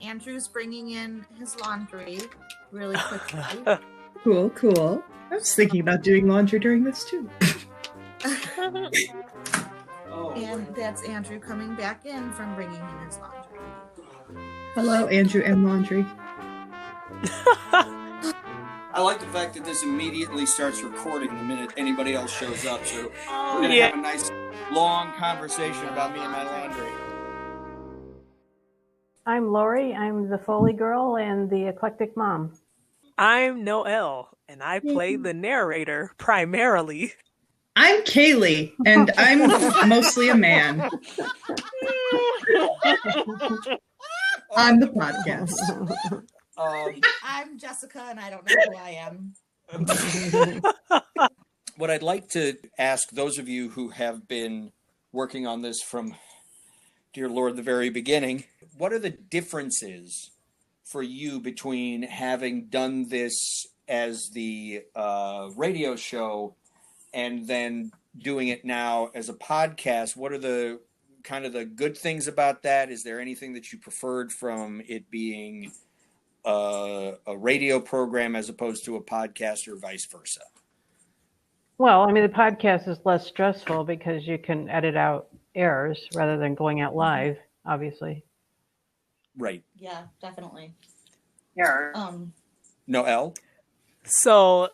Andrew's bringing in his laundry really quickly. Cool. I was thinking about doing laundry during this too. And that's Andrew coming back in from bringing in his laundry. Hello, Andrew and laundry. I like the fact that this immediately starts recording the minute anybody else shows up. So we're going to have a nice long conversation about me and my laundry. I'm Lori. I'm the Foley girl and the Eclectic mom. I'm Noelle, and I play the narrator primarily. I'm Kaeley, and I'm mostly a man. On the podcast. I'm Jessica, and I don't know who I am. What I'd like to ask those of you who have been working on this from, dear Lord, the very beginning, what are the differences for you between having done this as the radio show and then doing it now as a podcast? What are the kind of the good things about that? Is there anything that you preferred from it being a radio program as opposed to a podcast, or vice versa? Well, I mean, the podcast is less stressful because you can edit out errors rather than going out live, obviously. Right. Yeah, definitely. Noelle? So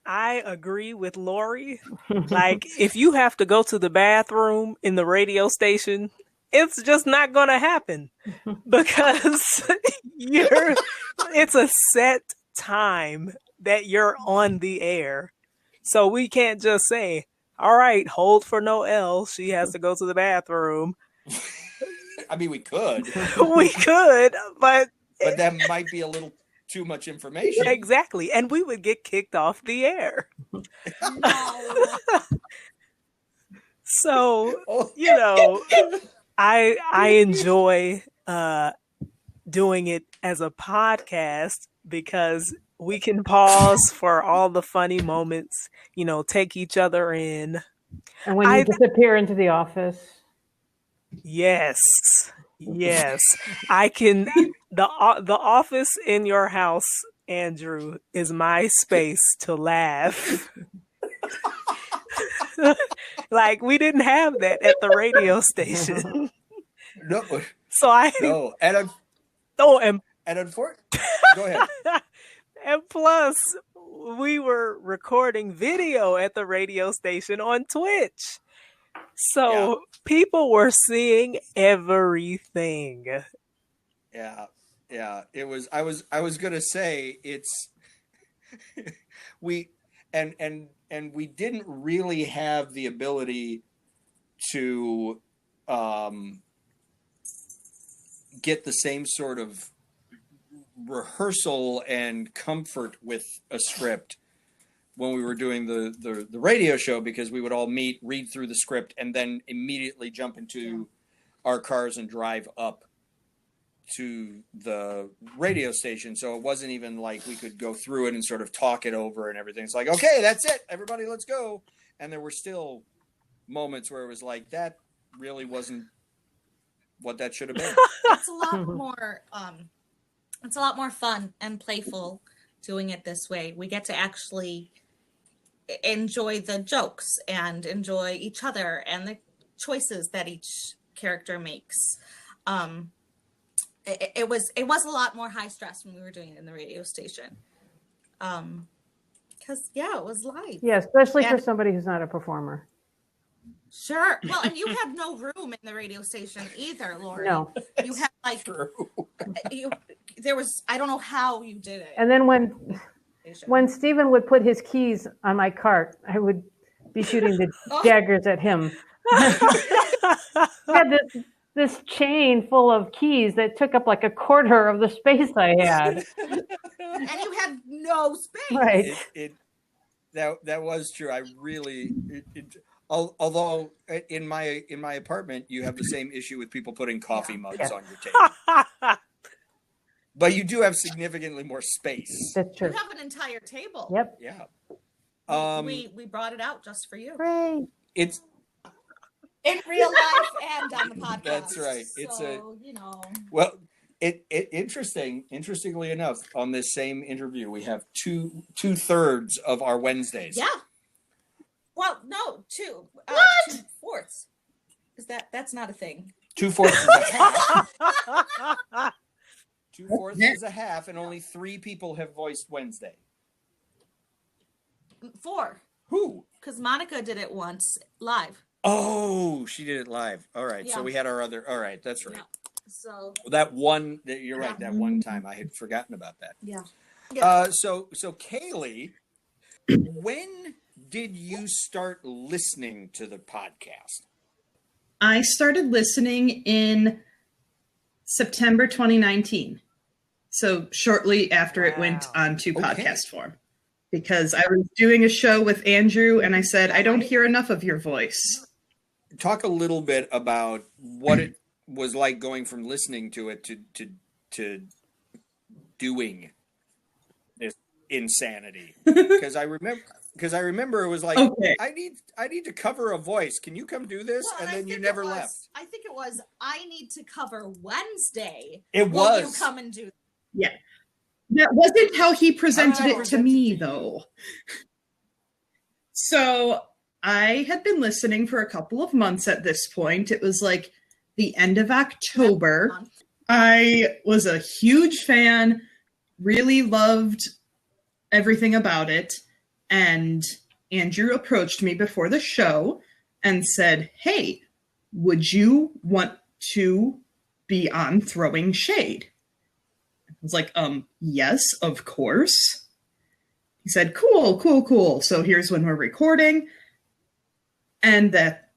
I agree with Lori. Like, if you have to go to the bathroom in the radio station, it's just not going to happen because it's a set time that you're on the air. So we can't just say, all right, hold for Noelle. She has to go to the bathroom. I mean, we could. We could, but that might be a little too much information. Exactly. And we would get kicked off the air. So, I enjoy doing it as a podcast because we can pause for all the funny moments, take each other in. And when you disappear into the office. Yes. I can. The office in your house, Andrew, is my space to laugh. Like, we didn't have that at the radio station. No. So and unfortunately, go ahead. And plus, we were recording video at the radio station on Twitch. So people were seeing everything. Yeah. It was. I was gonna say it's. we didn't really have the ability to get the same sort of rehearsal and comfort with a script when we were doing the radio show, because we would all meet, read through the script, and then immediately jump into our cars and drive up to the radio station. So it wasn't even like we could go through it and sort of talk it over and everything. It's like, okay, that's it. Everybody, let's go. And there were still moments where it was like, that really wasn't what that should have been. It's a lot more fun and playful doing it this way. We get to actually enjoy the jokes and enjoy each other and the choices that each character makes. It was a lot more high stress when we were doing it in the radio station. Because it was live. Yeah, especially for somebody who's not a performer. Sure. Well, and you had no room in the radio station either, Lori. No. You had there was, I don't know how you did it. And then when Stephen would put his keys on my cart, I would be shooting the daggers at him. I had this chain full of keys that took up like a quarter of the space I had. And you had no space. Right. That was true. I really, although in my apartment, you have the same issue with people putting coffee mugs on your table. But you do have significantly more space. That's true. You have an entire table. Yep. Yeah. We brought it out just for you. Great. It's in real life and on the podcast. That's right. It's so, well, Interestingly enough, on this same interview, we have two-thirds of our Wednesdays. Yeah. Well, no, 2/4. Is that's not a thing? 2/4 is a half. 2/4 is a half, and only 3 people have voiced Wednesday. 4. Who? Because Monica did it once live. Oh, she did it live. All right. Yeah. So we had our other. All right, that's right. Yeah. So That one. You're right. That one time I had forgotten about that. yeah. So Kaeley, when did you start listening to the podcast? I started listening in September 2019. So shortly after it went onto podcast form. Because I was doing a show with Andrew and I said, I don't hear enough of your voice. Talk a little bit about what it was like going from listening to it to doing this insanity. Because I remember it was like, okay. I need to cover a voice. Can you come do this? Well, and then you never left. I think it was I need to cover Wednesday. It Will was. you come and do? Yeah. That wasn't how he presented it to me, though. So I had been listening for a couple of months at this point. It was like the end of October. I was a huge fan, really loved everything about it. And Andrew approached me before the show and said, hey, would you want to be on Throwing Shade? I was like, yes, of course. He said, cool. So here's when we're recording. And that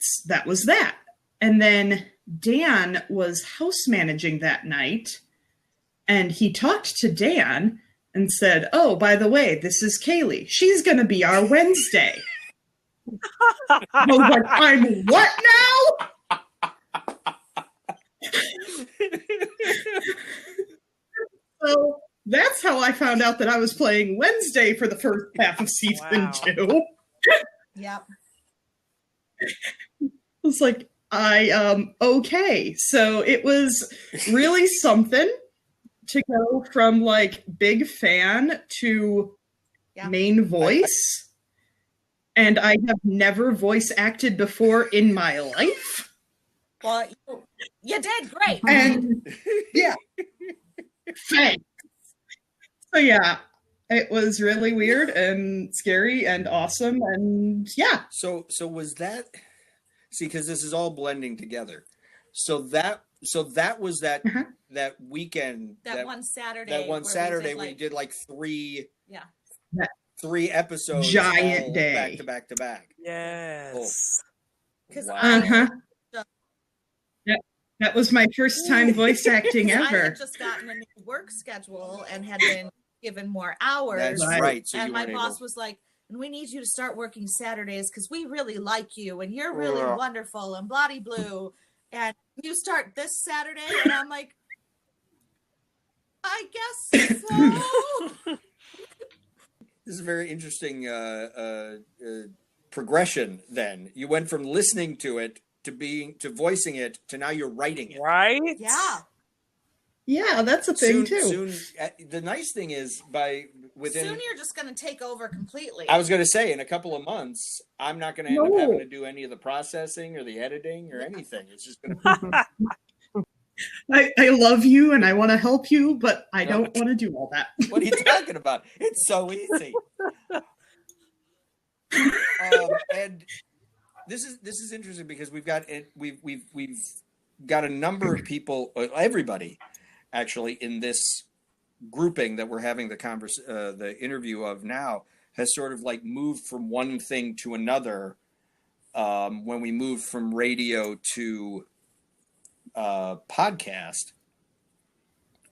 was that. And then Dan was house managing that night. And he talked to Dan and said, oh, by the way, this is Kaeley. She's going to be our Wednesday. I was like, I'm what now? So that's how I found out that I was playing Wednesday for the first half of season 2. Yep. I was like, okay. So it was really something to go from like big fan to main voice. And I have never voice acted before in my life. Well, you did great. And yeah. Thanks. So yeah, it was really weird and scary and awesome and yeah. So was that, see, because this is all blending together. So that was that that weekend, that one Saturday. That one Saturday when you did like 3 episodes, giant day, back to back. Yes. Because that was my first time voice acting ever. I had just gotten a new work schedule and had been given more hours. That's right. So and my boss was like, and we need you to start working Saturdays because we really like you and you're really wonderful and bloody blue. And you start this Saturday. And I'm like, I guess so. This is a very interesting progression then. You went from listening to it to voicing it to now you're writing it. Right? Yeah, that's a thing too. Soon, the nice thing is within soon you're just going to take over completely. I was going to say in a couple of months, I'm not going to end up having to do any of the processing or the editing or anything. It's just going to. I love you and I want to help you, but I don't want to do all that. What are you talking about? It's so easy. And this is interesting because we've got a number of people, everybody actually in this grouping that we're having the interview of now has sort of like moved from one thing to another when we moved from radio to podcast,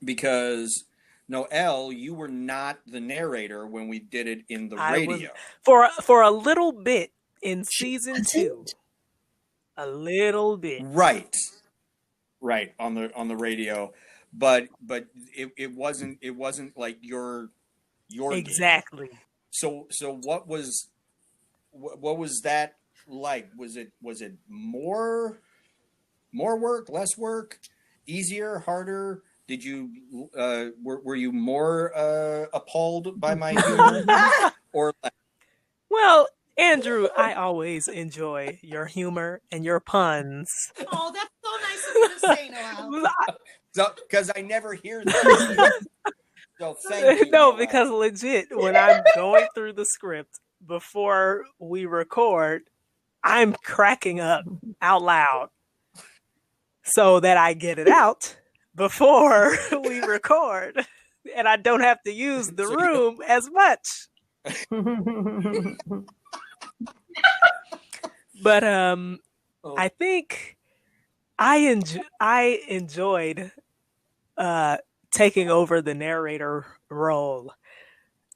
because Noelle, you were not the narrator when we did it in the radio. For a little bit in season 2. A little bit. Right on the radio, but it wasn't like your exactly gig. So what was that like? Was it more work, less work, easier, harder? Did you were you more appalled by my humor or less? Well, Andrew, I always enjoy your humor and your puns. Oh, that's so nice of you to say, Noelle. So, because I never hear that. So thank you. No, Noelle. because legit, when I'm going through the script before we record, I'm cracking up out loud so that I get it out before we record, and I don't have to use the room as much. But I think I enjoyed taking over the narrator role.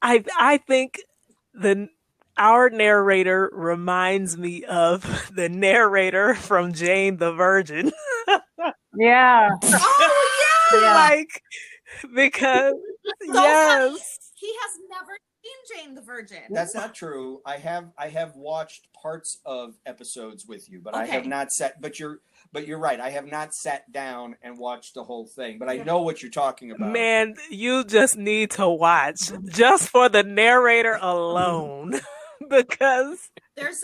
I think our narrator reminds me of the narrator from Jane the Virgin. Yeah. Oh yeah. Like, because yes. Funny. He has never seen Jane the Virgin. That's not true. I have watched parts of episodes with you, but Okay. I have not sat. But you're right. I have not sat down and watched the whole thing. But I know what you're talking about. Man, you just need to watch just for the narrator alone, because there's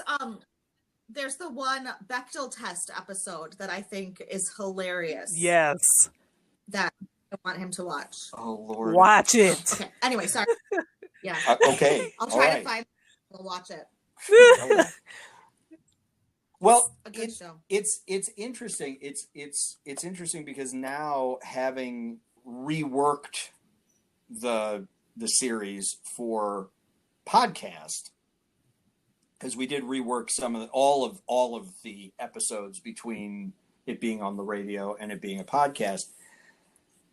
the one Bechdel test episode that I think is hilarious. Yes. That I want him to watch. Oh Lord. Watch it. Okay. Anyway, sorry. Yeah. Okay. I'll try to find. We'll watch it. Okay. Well, a good show. It's interesting. It's interesting because now, having reworked the series for podcast, because we did rework all of the episodes between it being on the radio and it being a podcast.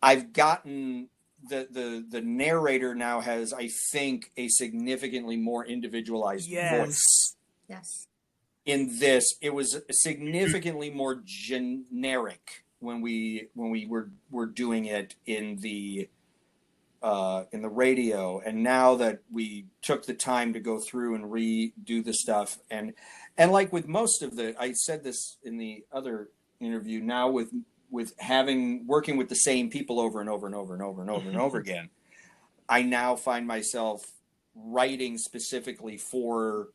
I've gotten the narrator now has, I think, a significantly more individualized voice. Yes. In this, it was significantly more generic when we were doing it in the radio, and now that we took the time to go through and redo the stuff, and like with most of I said this in the other interview, now with working with the same people over and over and over and over and over and over again, I now find myself writing specifically for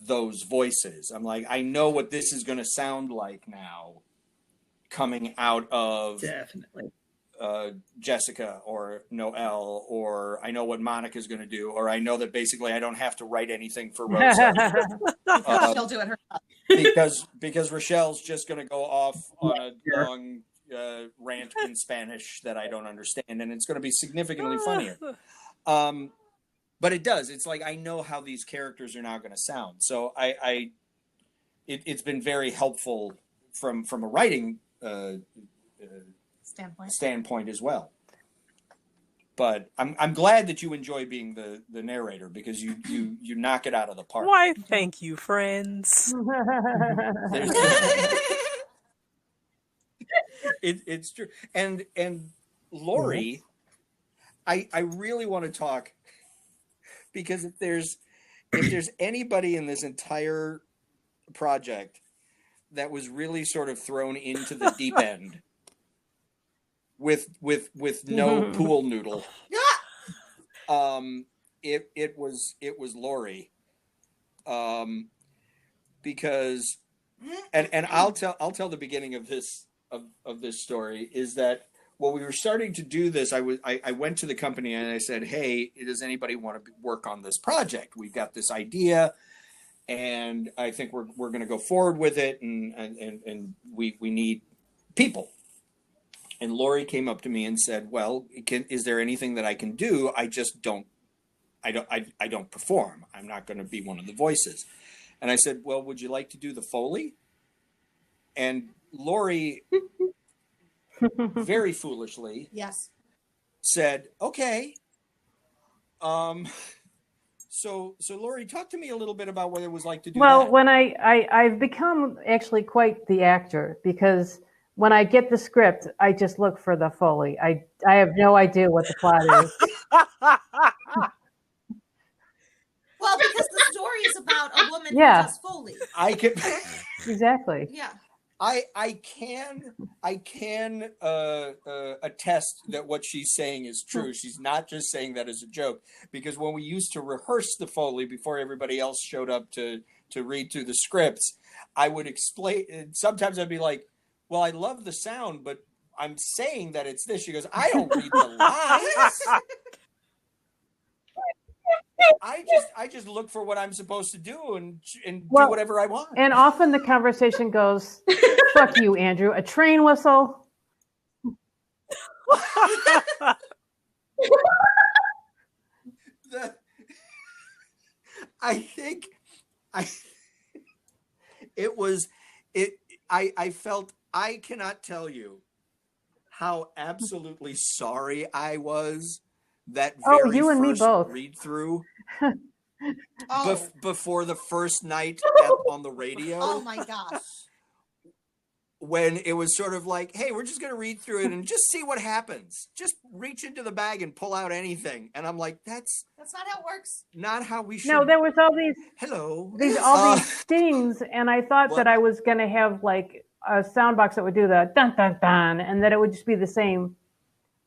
those voices. I'm like, I know what this is going to sound like now, coming out of Definitely Jessica or Noelle, or I know what Monica's going to do, or I know that basically I don't have to write anything for Rosa. She'll do it herself. because Rochelle's just going to go off on a long rant in Spanish that I don't understand, and it's going to be significantly funnier. But it does. It's like, I know how these characters are now going to sound. So it's been very helpful from a writing standpoint as well. But I'm glad that you enjoy being the narrator, because you knock it out of the park. Why, thank you, friends. It's true. And Lori, I really want to talk, because if there's anybody in this entire project that was really sort of thrown into the deep end with no pool noodle, it was Lori, because and I'll tell the beginning of this story is that when we were starting to do this, I went to the company and I said, "Hey, does anybody want to work on this project? We've got this idea, and I think we're going to go forward with it, and we need people." And Lori came up to me and said, "Well, is there anything that I can do? I just don't perform. I'm not going to be one of the voices." And I said, "Well, would you like to do the Foley?" And Lori, very foolishly, said, "Okay." So Lori, talk to me a little bit about what it was like to do that. Well, when I've become actually quite the actor, because when I get the script, I just look for the Foley. I have no idea what the plot is. Well, because the story is about a woman who does Foley. I could Exactly. Yeah. I can attest that what she's saying is true. She's not just saying that as a joke, because when we used to rehearse the Foley before everybody else showed up to read through the scripts, I would explain. Sometimes I'd be like, "Well, I love the sound, but I'm saying that it's this." She goes, "I don't read the lines. I just look for what I'm supposed to do and do whatever I want." And often the conversation goes, "Fuck you, Andrew. A train whistle." I felt, I cannot tell you how absolutely sorry I was that very you and me first both. read through before the first night on the radio. Oh my gosh. When it was sort of like, hey, we're just going to read through it and just see what happens. Just reach into the bag and pull out anything. And I'm like, that's not how it works. Not how we should. No, there was all these these stings, and I thought that I was going to have like a sound box that would do the dun dun dun, and that it would just be the same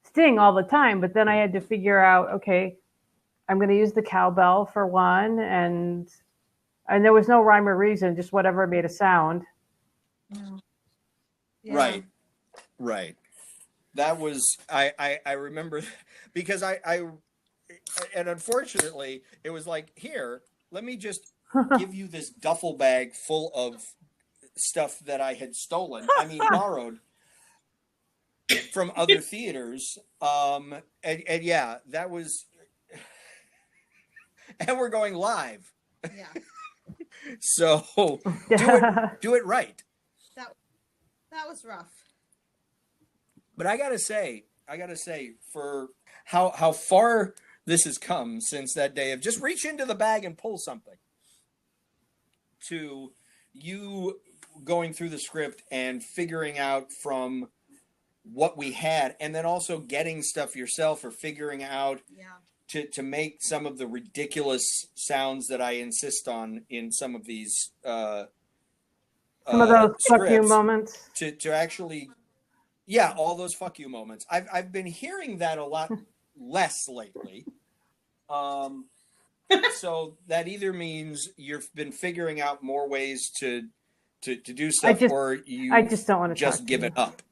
sting all the time. But then I had to figure out, okay, I'm going to use the cowbell for one, and there was no rhyme or reason, just whatever made a sound. Yeah. Right. That was, I remember, because I and unfortunately it was like, here, let me just give you this duffel bag full of stuff that I had stolen. I mean, borrowed from other theaters. And yeah, that was, and we're going live. Yeah. So do it right. That was rough. But I gotta say, for how far this has come since that day of just reach into the bag and pull something, to you going through the script and figuring out from what we had, and then also getting stuff yourself or figuring out to make some of the ridiculous sounds that I insist on in some of these some of those fuck you moments. To actually, all those fuck you moments. I've been hearing that a lot less lately. So that either means you've been figuring out more ways to do stuff, or I just don't want to just give it up.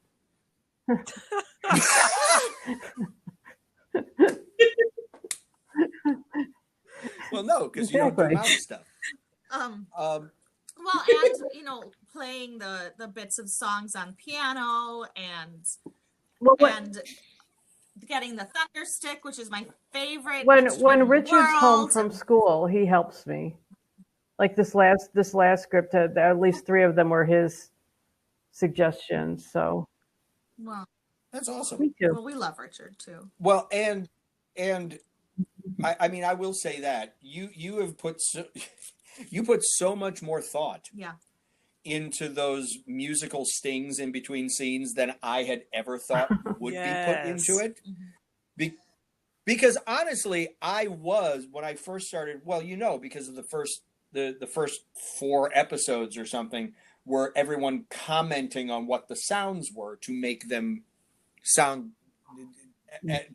Well, no, because you don't do mouth stuff. Well, and playing the bits of songs on piano and getting the thunder stick, which is my favorite. When Richard's home from school, he helps me. Like this last script, at least 3 of them were his suggestions. So, well, that's awesome. Me too. Well, we love Richard too. Well, and I mean, I will say that you have put so much more thought into those musical stings in between scenes than I had ever thought would be put into it. Because honestly, I was, when I first started, because of the first 4 episodes or something, were everyone commenting on what the sounds were to make them sound,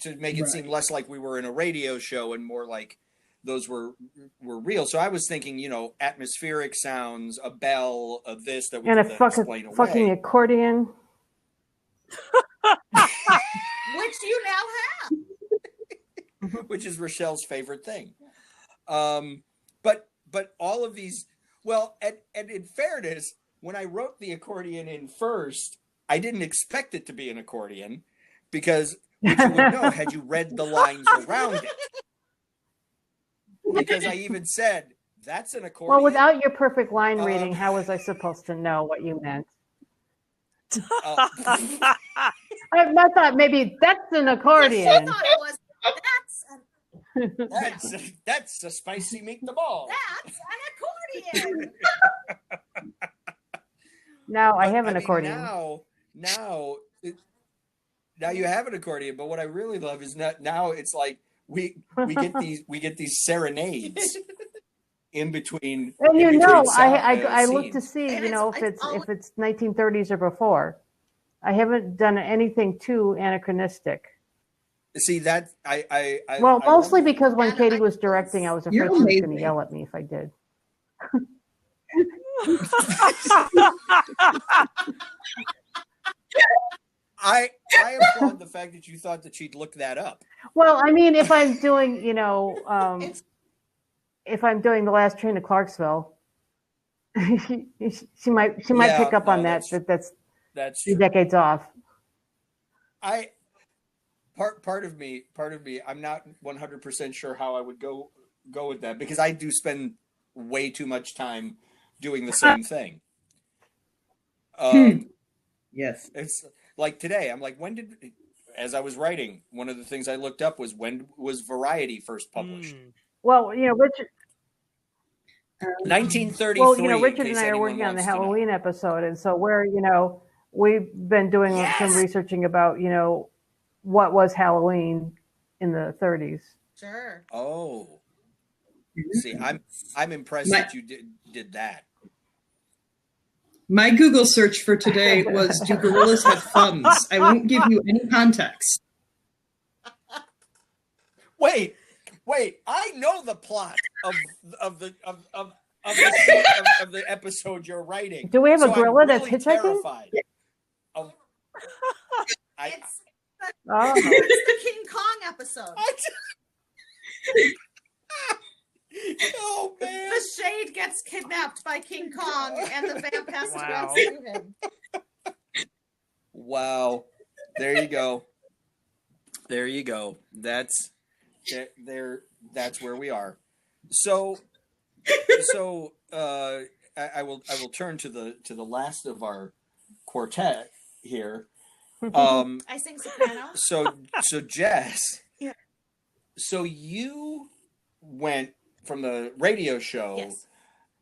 to make it seem less like we were in a radio show and more like those were real. So I was thinking, atmospheric sounds, a bell, of this that we could explain away. Fucking accordion, which you now have, which is Rochelle's favorite thing. But all of these, and in fairness, when I wrote the accordion in first, I didn't expect it to be an accordion, because which you would know had you read the lines around it. Because I even said, that's an accordion. Well, without your perfect line reading, how was I supposed to know what you meant? I thought maybe that's an accordion. I thought it was, that's a spicy meatball. That's an accordion. Now I have an accordion. Now you have an accordion, but what I really love is now it's like we get these serenades in between. And in you between know, I look to scenes. see, And you know, it's if it's 1930s or before. I haven't done anything too anachronistic. See that I Well, I love mostly that. because when And Katie I was directing, I was afraid You're she was going to amazing. yell at me if I did. I applaud the fact that you thought that she'd look that up. Well, I mean, if I'm doing, you know, It's if I'm doing The Last Train to Clarksville, she might Yeah, pick up no, on that. That's That's 3 true. decades off. I part of me, I'm not 100% sure how I would go with that, because I do spend way too much time doing the same thing. Yes. It's like today, I'm like, as I was writing, one of the things I looked up was, when was Variety first published? Well, you know, Richard. 1933. Well, you know, in Richard case and I are anyone working on the wants to know. Halloween episode, and so we've been doing some researching about, you know, what was Halloween in the 30s. sure. Oh, see, I'm impressed My- that you did that. My Google search for today was, do gorillas have thumbs? I won't give you any context. Wait, I know the plot of the episode you're writing. Do we have a So gorilla I'm that's really hitchhiking? terrified of- It's Oh, it's the King Kong episode. Oh man! The Shade gets kidnapped by King Kong, and the vamp has to Wow. rescue him. Wow, there you go. That's there. That's where we are. So I will turn to the last of our quartet here. I sing soprano. So Jess. Yeah. So you went from the radio show Yes.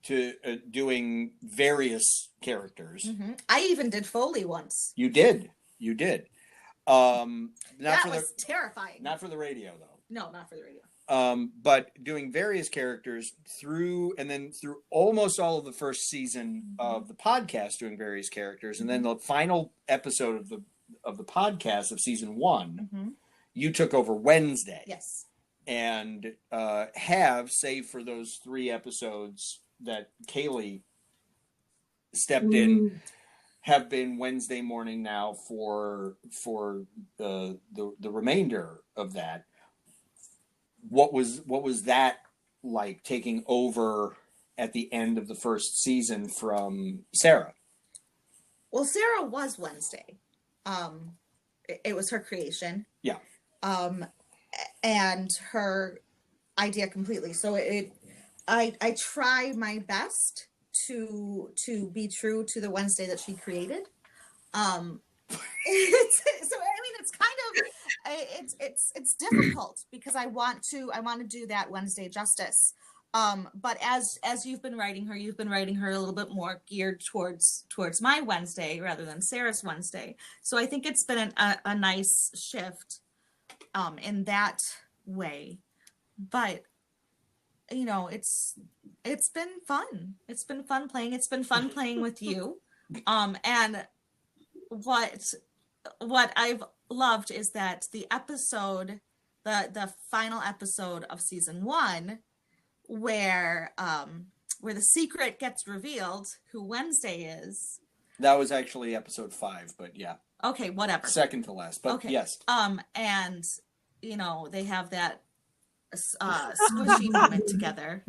to doing various characters. Mm-hmm. I even did Foley once. You did. That was terrifying. Not for the radio though. No, not for the radio. But doing various characters through almost all of the first season of the podcast, doing various characters, and then the final episode of the podcast of season 1, you took over Wednesday. Yes. And have, save for those 3 episodes that Kaeley stepped in, have been Wednesday morning now for the remainder of that. What was that like, taking over at the end of the first season from Sarah? Well, Sarah was Wednesday. It was her creation. Yeah. And her idea completely. So I try my best to be true to the Wednesday that she created. It's kind of it's difficult because I want to do that Wednesday justice. But as you've been writing her a little bit more geared towards my Wednesday rather than Sarah's Wednesday. So I think it's been a nice shift in that way. But you know, it's been fun. It's been fun playing. It's been fun playing with you. And what I've loved is that the episode, the final episode of season 1, where the secret gets revealed, who Wednesday is. That was actually episode 5, but yeah. Okay, whatever. Second to last, but okay. Yes. And you know, they have that squishy moment together.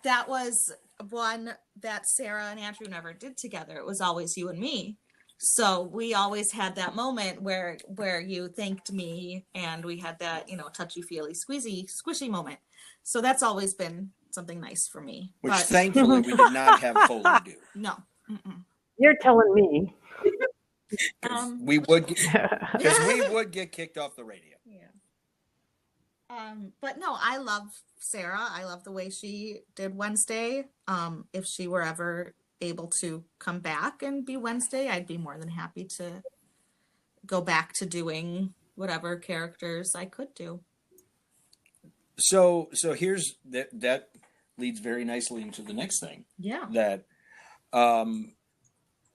That was one that Sarah and Andrew never did together. It was always you and me. So we always had that moment where you thanked me and we had that, you know, touchy-feely, squishy moment. So that's always been something nice for me. Which thankfully we did not have Foley do. No. Mm-mm. You're telling me. We would get kicked off the radio. Yeah. But no, I love Sarah. I love the way she did Wednesday. If she were ever able to come back and be Wednesday, I'd be more than happy to go back to doing whatever characters I could do. So here's that leads very nicely into the next thing. Yeah. That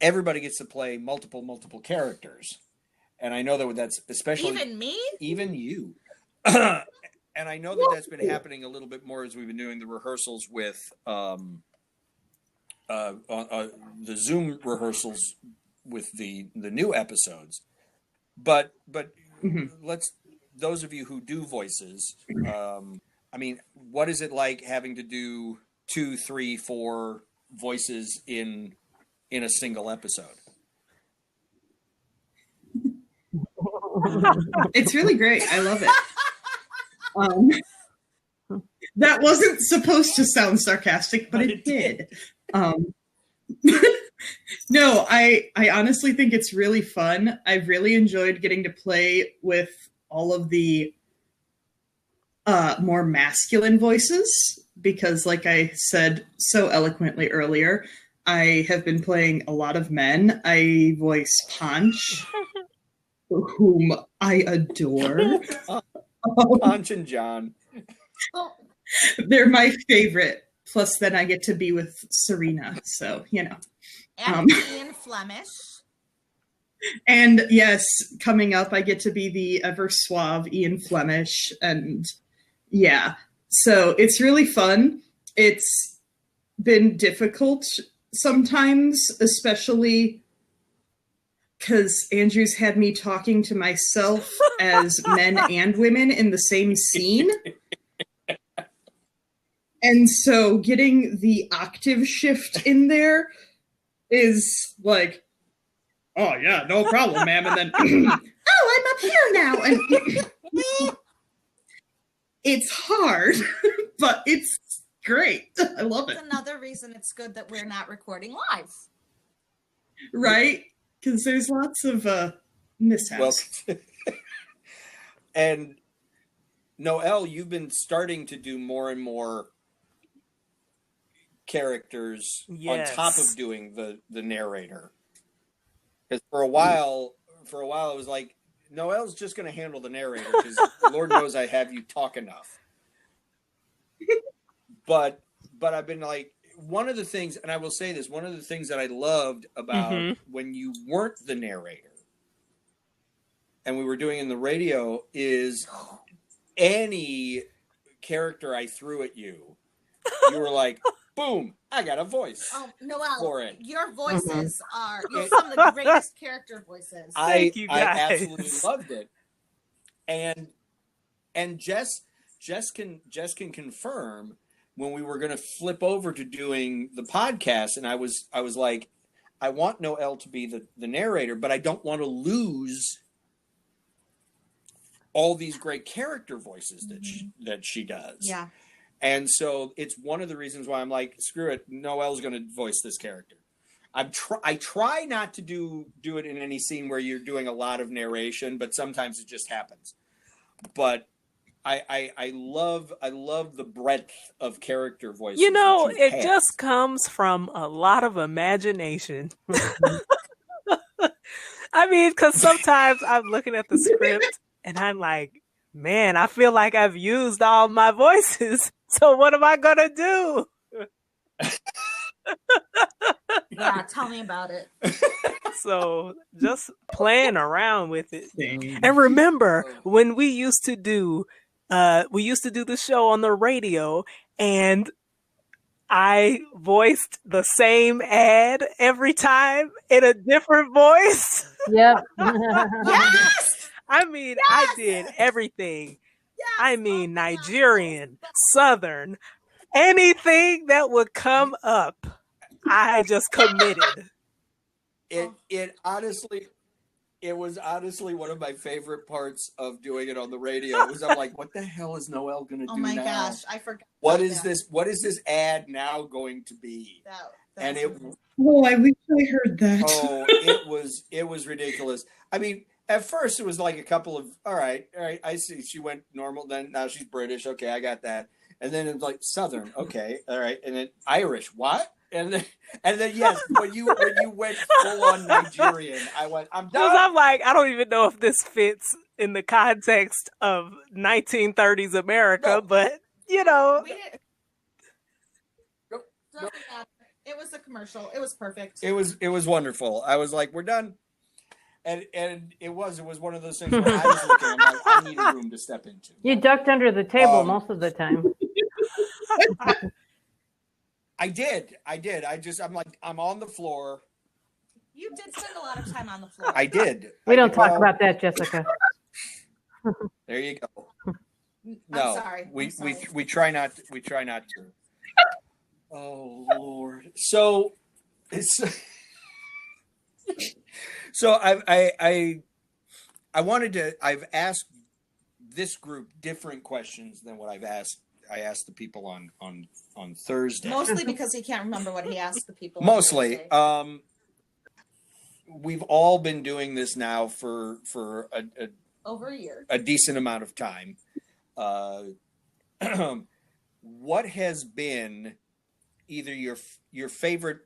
everybody gets to play multiple characters. And I know that's especially even me, even you. And I know that's been happening a little bit more as we've been doing the rehearsals with the Zoom rehearsals with the new episodes. But let's, those of you who do voices, I mean, what is it like having to do 2, 3, 4 voices in a single episode? It's really great. I love it. That wasn't supposed to sound sarcastic, but it did. No, I honestly think it's really fun. I've really enjoyed getting to play with all of the more masculine voices because, like I said so eloquently earlier, I have been playing a lot of men. I voice Ponch, whom I adore. Ponch and John. They're my favorite. Plus, then I get to be with Serena. So, you know. And Ian Flemish. And yes, coming up, I get to be the ever suave Ian Flemish. And yeah, so it's really fun. It's been difficult sometimes, especially because Andrew's had me talking to myself as men and women in the same scene. And so getting the octave shift in there is like, oh yeah, no problem, ma'am. And then, oh, I'm up here now. And it's hard, but it's great. I love it. That's another reason it's good that we're not recording live. Right? Because there's lots of mishaps. Well, and Noelle, you've been starting to do more and more characters on top of doing the narrator. Because for a while it was like, Noelle's just going to handle the narrator because Lord knows I have you talk enough. But I've been like, one of the things, and I will say this, one of the things that I loved about when you weren't the narrator and we were doing in the radio is any character I threw at you, you were like, boom, I got a voice. Oh, Noelle, for it. Your voices are some of the greatest character voices. I absolutely loved it. And Jess can confirm when we were going to flip over to doing the podcast, and I was like, I want Noelle to be the narrator, but I don't want to lose all these great character voices that she does. Yeah. And so it's one of the reasons why I'm like, screw it, Noelle's going to voice this character. I try not to do it in any scene where you're doing a lot of narration, but sometimes it just happens. But I love the breadth of character voices. You know, it just comes from a lot of imagination. I mean, because sometimes I'm looking at the script and I'm like, man, I feel like I've used all my voices. So what am I going to do? Yeah, tell me about it. So just playing around with it. And remember when we used to do the show on the radio and I voiced the same ad every time in a different voice? Yep. Yes! I mean, Yes! I did everything. Yes! I mean, Nigerian, Southern, anything that would come up, I just committed. It was honestly one of my favorite parts of doing it on the radio. It was, I'm like, what the hell is Noelle going to do now? Oh my gosh, I forgot. What is this? What is this ad now going to be? And it. Oh, I wish I heard that. Oh, it was ridiculous. I mean, at first it was like a couple of, all right, I see. She went normal, then now she's British. Okay, I got that. And then it's like Southern. Okay, all right, and then Irish. What? And then yes, when you went full on Nigerian, I went, I'm done. Because I'm like, I don't even know if this fits in the context of 1930s America, but you know, We didn't. Doesn't matter. It was a commercial. It was perfect. It was wonderful. I was like, we're done. And it was one of those things where I was looking, I'm like, I need a room to step into. You ducked under the table most of the time. I did. I'm like, I'm on the floor. You did spend a lot of time on the floor. I did. We don't talk about that, Jessica. There you go. No, I'm sorry. we try not to. Oh Lord. So it's so I wanted to. I've asked this group different questions than what I asked the people on Thursday. Mostly because he can't remember what he asked the people. Mostly. We've all been doing this now for over a year, a decent amount of time. What has been either your favorite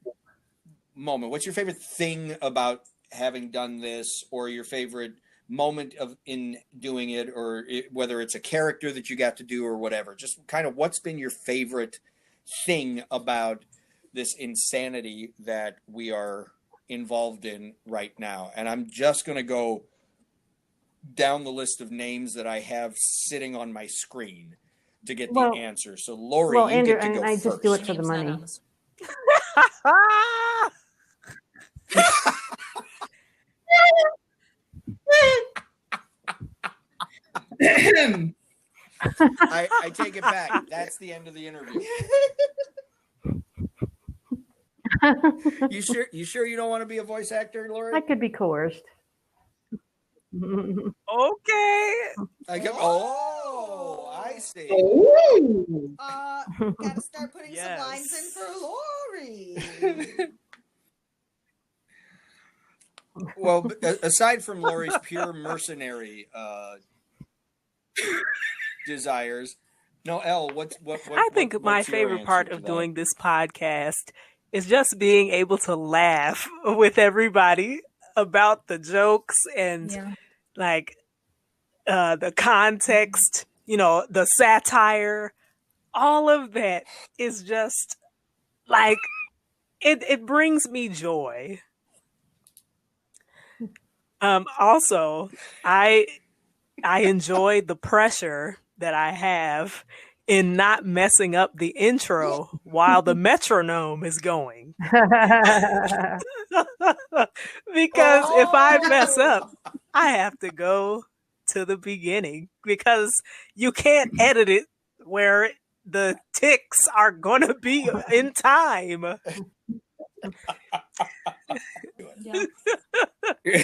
moment? What's your favorite thing about having done this, or your favorite moment in doing it, or whether it's a character that you got to do or whatever? Just kind of what's been your favorite thing about this insanity that we are involved in right now? And I'm just going to go down the list of names that I have sitting on my screen to get the answer. So Lori, you Andrew, get to go I first. just do it for the money. I take it back. That's the end of the interview. You sure you don't want to be a voice actor, Lori? I could be coerced. Okay. I see. Gotta start putting some lines in for Lori. Well, aside from Lori's pure mercenary desires, Noelle, what I think my favorite part of doing this podcast is just being able to laugh with everybody about the jokes and like the context, the satire. All of that is just like it brings me joy. Also, I enjoy the pressure that I have in not messing up the intro while the metronome is going. Because if I mess up, I have to go to the beginning, because you can't edit it where the ticks are going to be in time. Yeah.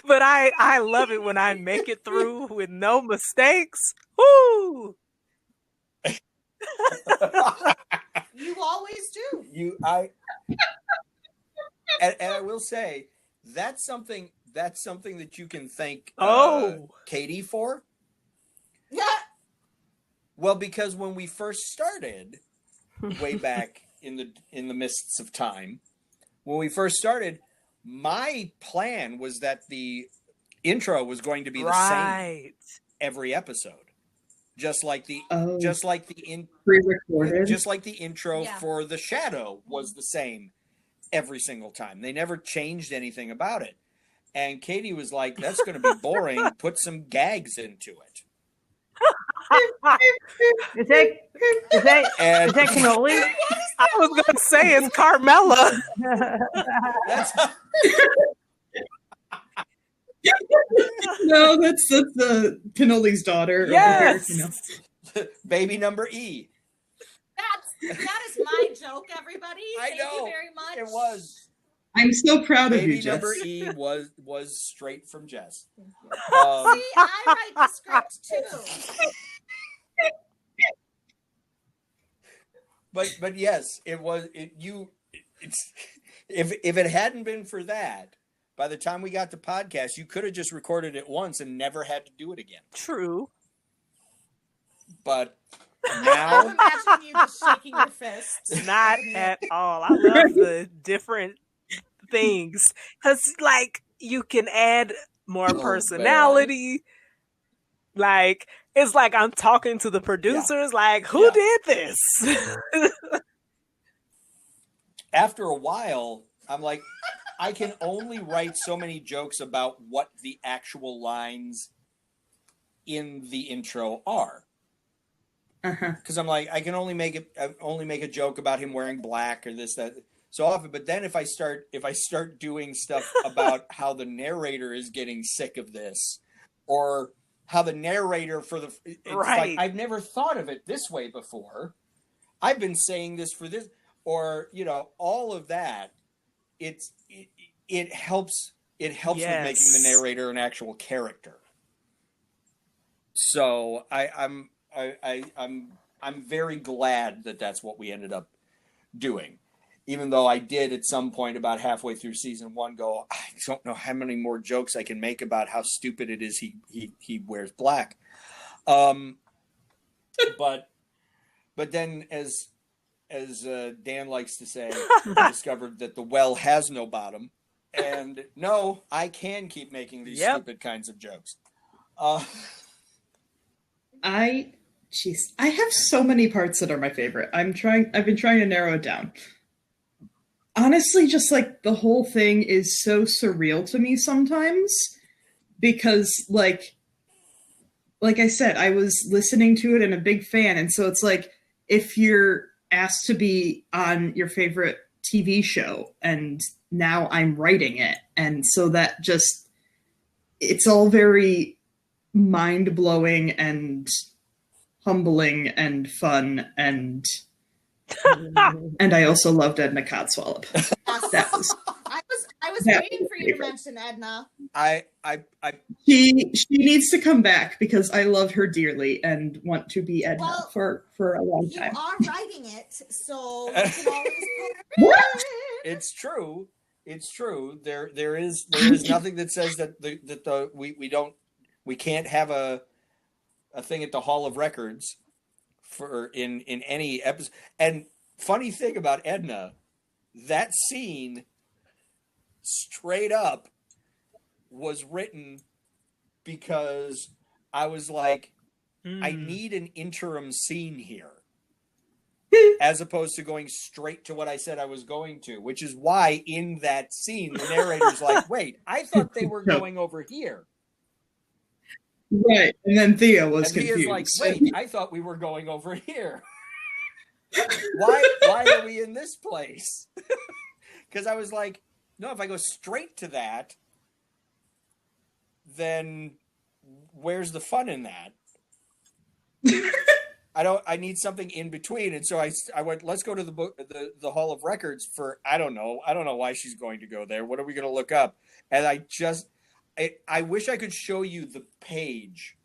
But I love it when I make it through with no mistakes. Woo! You always do. And I will say that's something that you can thank Katie for. Yeah. Well, because when we first started, way back in the mists of time, when we first started, my plan was that the intro was going to be the same every episode, just like the pre-recorded, just like the intro for The Shadow was the same every single time. They never changed anything about it. And Katie was like, "That's going to be boring. Put some gags into it." Is that cannoli? I was going to say it's Carmela. No, that's the cannoli's daughter. Yes, over here, Baby number E. That is my joke, everybody. Thank you very much. It was. I'm so proud of you, Baby Jess. number E was straight from Jess. See, I write the script too. But yes, it was. If it hadn't been for that, by the time we got to podcast, you could have just recorded it once and never had to do it again. True. But I'm now, imagining you just shaking your fists. Not at all. I love the different things, because like you can add more personality. Like, it's like I'm talking to the producers, like, who Yeah. did this? After a while, I'm like, I can only write so many jokes about what the actual lines in the intro are. Because I'm like, I can only make a joke about him wearing black or this, that, so often. But then if I start doing stuff about how the narrator is getting sick of this, or how the narrator it's like, I've never thought of it this way before. I've been saying this for this, or all of that. It helps with making the narrator an actual character. So I'm very glad that that's what we ended up doing, even though I did at some point about halfway through season 1 go, I don't know how many more jokes I can make about how stupid it is he wears black. But then as Dan likes to say, I discovered that the well has no bottom, and no, I can keep making these stupid kinds of jokes. I have so many parts that are my favorite. I've been trying to narrow it down. Honestly, just like the whole thing is so surreal to me sometimes, because like I said, I was listening to it and a big fan. And so it's like, if you're asked to be on your favorite TV show and now I'm writing it. And so that just, it's all very mind-blowing and humbling and fun, and I also loved Edna Codswallop. That was I was waiting for you to mention Edna. She needs to come back because I love her dearly and want to be Edna for a long time. You are writing it, so you can always What? It's true. It's true. There is nothing that says that we can't have a thing at the Hall of Records for in any episode. And funny thing about Edna, that scene straight up was written because I was like, I need an interim scene here, as opposed to going straight to what I said I was going to, which is why in that scene the narrator's like, wait, I thought they were going over here. Right, and then Thea was confused. He is like, wait, I thought we were going over here. Why are we in this place? Because I was like, no, if I go straight to that, then where's the fun in that? I need something in between. And so I went, let's go to the Hall of Records for, I don't know why she's going to go there. What are we going to look up? And I wish I could show you the page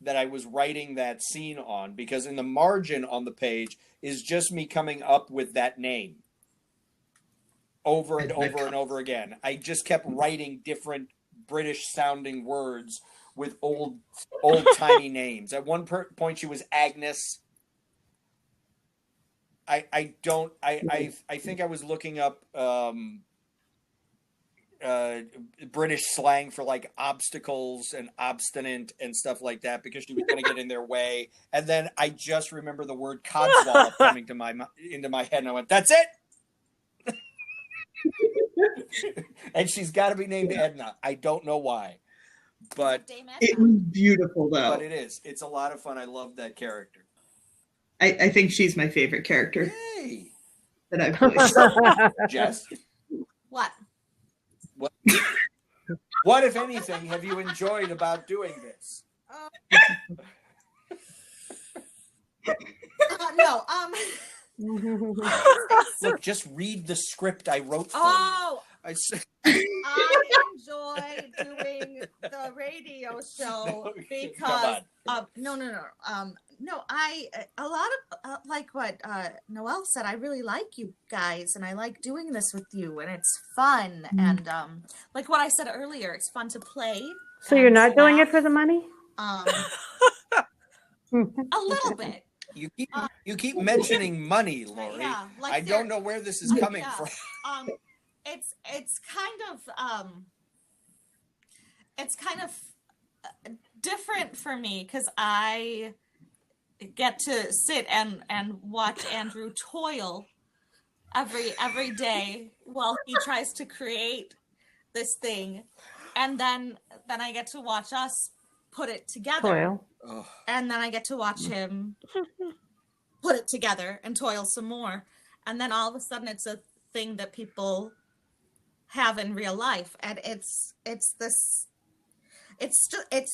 that I was writing that scene on, because in the margin on the page is just me coming up with that name over and over and over again. I just kept writing different British sounding words with old tiny names. At one point she was Agnes. I think I was looking up British slang for like obstacles and obstinate and stuff like that, because she was going to get in their way. And then I just remember the word codswallop coming into my head, and I went, that's it. And she's got to be named Edna. I don't know why, but it was beautiful though. But it is. It's a lot of fun. I love that character. I think she's my favorite character. Hey. That I've voiced. Jess? What? What, if anything, have you enjoyed about doing this? No. Look, just read the script I wrote for you. I enjoy doing the radio show because a lot of like what Noelle said, I really like you guys and I like doing this with you and it's fun and like what I said earlier, it's fun to play. So you're not doing it for the money? A little bit. You keep mentioning money, Lori. Yeah, like I don't know where this is coming from. It's kind of different for me because I get to sit and watch Andrew toil every day while he tries to create this thing, and then I get to watch us put it together. Toil. And then I get to watch him put it together and toil some more, and then all of a sudden it's a thing that people have in real life, and it's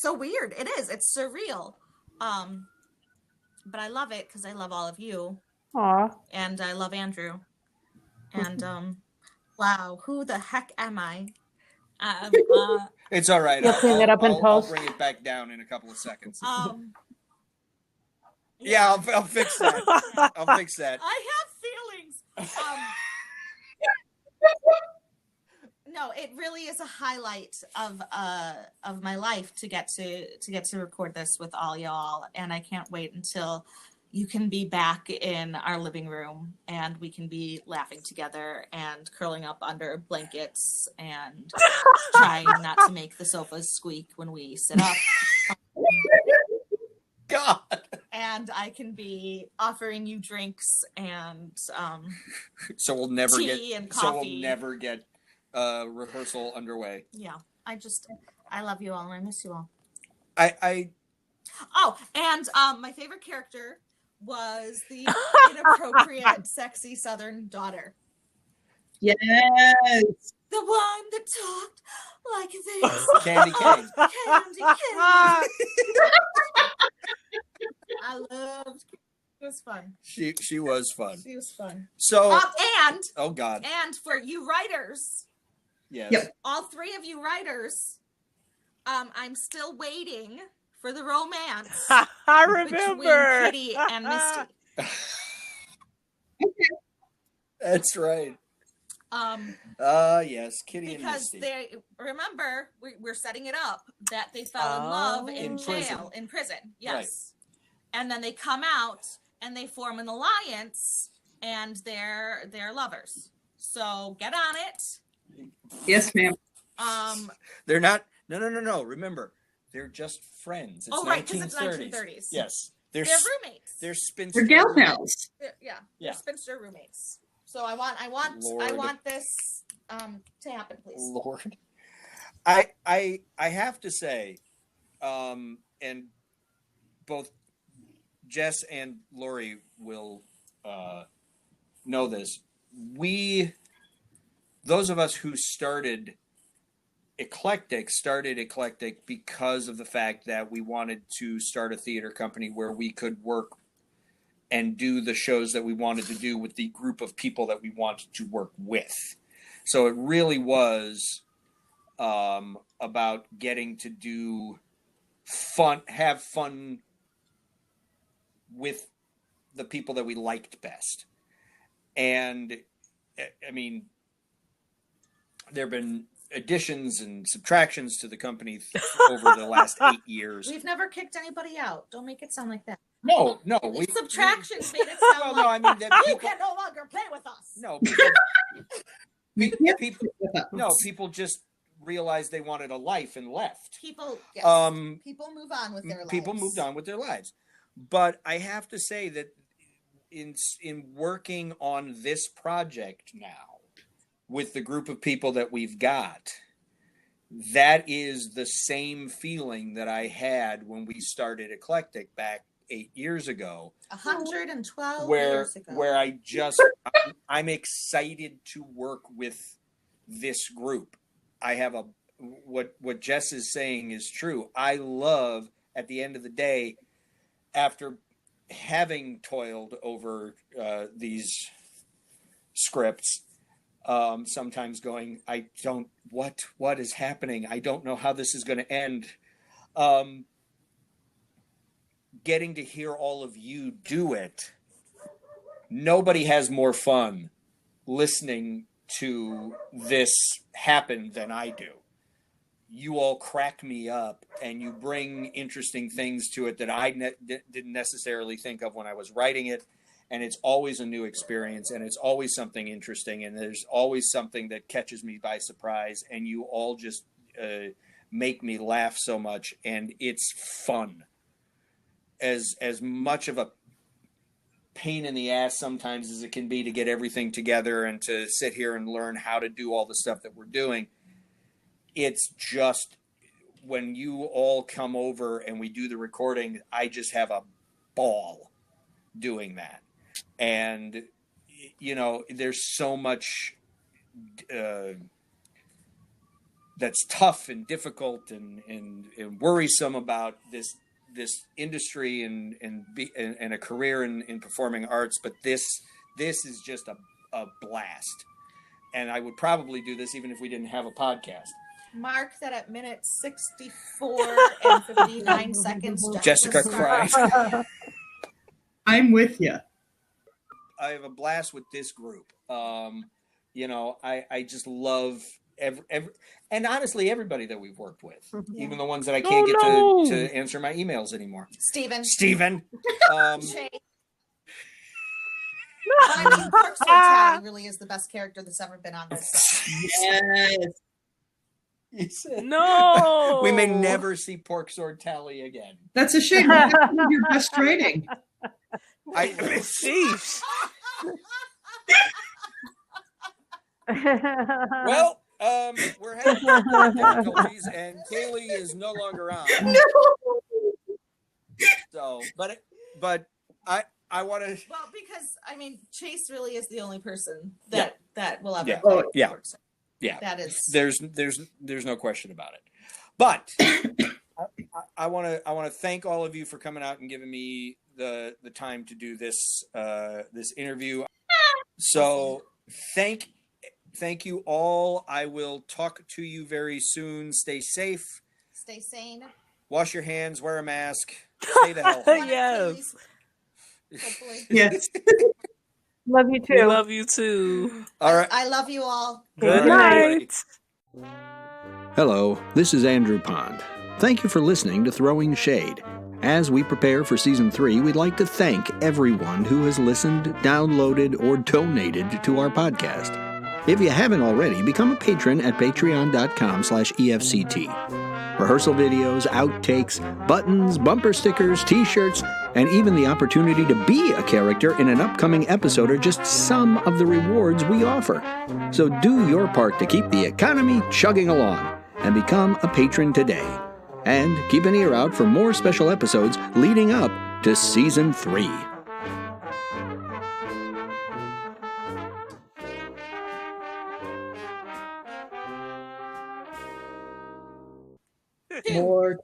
so weird. It's surreal, but I love it because I love all of you. Aw. And I love Andrew, and wow, who the heck am I? It's all right. You'll clean that up in I'll post. bring it back down in a couple of seconds. Yeah, I'll fix that. I'll fix that. I have feelings. No, it really is a highlight of my life to get to record this with all y'all, and I can't wait until you can be back in our living room and we can be laughing together and curling up under blankets and trying not to make the sofas squeak when we sit up. God. And I can be offering you drinks and So we'll never tea and So we'll coffee. never get rehearsal underway. Yeah, I love you all and I miss you all. Oh, and my favorite character was the inappropriate, sexy Southern daughter. Yes. The one that talked like this. Candy Cane. Candy Cane. I loved it. It was fun. She was fun. She was fun. So and oh God. And for you writers, Yes. Yep. all three of you writers, I'm still waiting for the romance I between remember. Kitty and Misty. That's right. Yes, Kitty and Because Misty. they remember we're setting it up that they fell in love in In jail, prison. in prison. Yes. And then they come out and they form an alliance and they're lovers. So get on it. Yes, ma'am. They're not. No. Remember, they're just friends. It's Right, because it's 1930s. 1930s. Yes, They're roommates. They're spinster. They're gal roommates. pals. Yeah. They're spinster roommates. So I want this to happen, please. Lord, I have to say, and both Jess and Lori will know this. Those of us who started Eclectic because of the fact that we wanted to start a theater company where we could work and do the shows that we wanted to do with the group of people that we wanted to work with. So it really was about getting to have fun with the people that we liked best. And I mean, there have been additions and subtractions to the company over the last 8 years. We've never kicked anybody out. Don't make it sound like that. No. Subtractions made it sound Well, no, I mean that you people, can no longer play with us. no, Yep. people just realized they wanted a life and left. People move on with their lives. People moved on with their lives. But I have to say that in working on this project now with the group of people that we've got, that is the same feeling that I had when we started Eclectic back 8 years ago. 112 where years ago. where I'm excited to work with this group. I have what Jess is saying is true. I love, at the end of the day, after having toiled over these scripts, sometimes going, what is happening? I don't know how this is going to end. Getting to hear all of you do it, nobody has more fun listening to this happen than I do. You all crack me up and you bring interesting things to it that I didn't necessarily think of when I was writing it. And it's always a new experience and it's always something interesting. And there's always something that catches me by surprise. And you all just make me laugh so much, and it's fun. As much of a pain in the ass sometimes as it can be to get everything together and to sit here and learn how to do all the stuff that we're doing, it's just when you all come over and we do the recording, I just have a ball doing that. And, you know, there's so much that's tough and difficult and worrisome about this industry and a career in performing arts, but this is just a blast. And I would probably do this even if we didn't have a podcast. Mark that at minute 64 and 59 seconds. Jessica cried. I'm with you. I have a blast with this group. You know, I just love every and honestly everybody that we've worked with, even the ones that I can't get to answer my emails anymore. Steven. Shay. I mean, Park Tally really is the best character that's ever been on this. Yes. No. We may never see Pork Sword Tally again. That's a shame. That's your best rating. Sheesh. Well, we're having difficulties, and Kaeley is no longer on. No. So, but I want to. Well, because I mean, Chase really is the only person that will ever. Yeah, that is. There's no question about it. But I want to thank all of you for coming out and giving me the time to do this this interview. So thank you all. I will talk to you very soon. Stay safe. Stay sane. Wash your hands. Wear a mask. Stay the hell. Yes. Hopefully. Yes. Love you too. We love you too. All right. I love you all. Good night. Hello, this is Andrew Pond. Thank you for listening to Throwing Shade. As we prepare for Season 3, we'd like to thank everyone who has listened, downloaded, or donated to our podcast. If you haven't already, become a patron at patreon.com/EFCT. Rehearsal videos, outtakes, buttons, bumper stickers, t-shirts, and even the opportunity to be a character in an upcoming episode are just some of the rewards we offer. So do your part to keep the economy chugging along and become a patron today. And keep an ear out for more special episodes leading up to Season 3.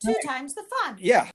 Two times the fun. Yeah.